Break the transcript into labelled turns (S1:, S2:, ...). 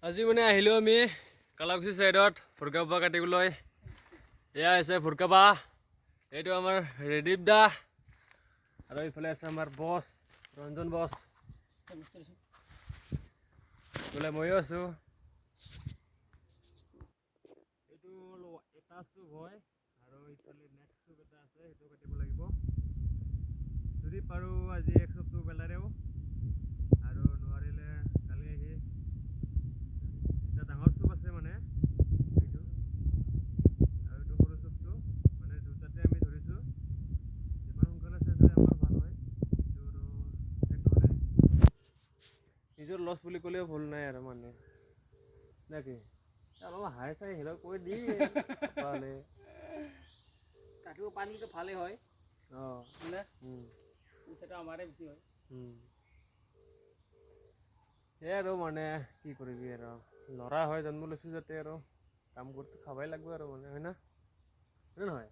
S1: আজি মানে আহিলোঁ আমি কালাকুছি সাইডত ফুৰকাবা কাটিবলৈ। এয়া আছে ফুৰকাবা, এইটো আমাৰ ৰেদীপ দা আৰু এইফালে আছে আমাৰ বছ ৰঞ্জন বছ, এইফালে ময়ো আছোঁ। এইটো এটা চুপ হয় আৰু এইফালে নেক্সট চুপ এটা আছে, সেইটো কাটিব লাগিব। যদি পাৰোঁ আজি এক চুপটো পেলাৰেও, আৰু নোৱাৰিলে কালি আহি এটা ডাঙৰ চুপ আছে মানে এইটো, আৰু এইটো সৰু চুপটো মানে দুটাতে আমি ধৰিছোঁ। যিমান সোনকালে চেচ হয় আমাৰ ভাল হয়, কিন্তু আৰু শেষ নহ'লে নিজৰ লছ বুলি ক'লেও ভুল নাই আৰু মানে নেকি। অলপ হাই চাই হিলক কৈ দি পালে
S2: কাটিব পাৰিলেতো ভালেই হয়।
S1: অঁ
S2: পইচাটো আমাৰে বেছি হয়।
S1: এই আৰু মানে কি কৰিবি আৰু ল'ৰা হয় জন্ম লৈছোঁ যাতে আৰু কাম কৰি খাবাই লাগিব আৰু মানে, হয় না, হয় নহয়?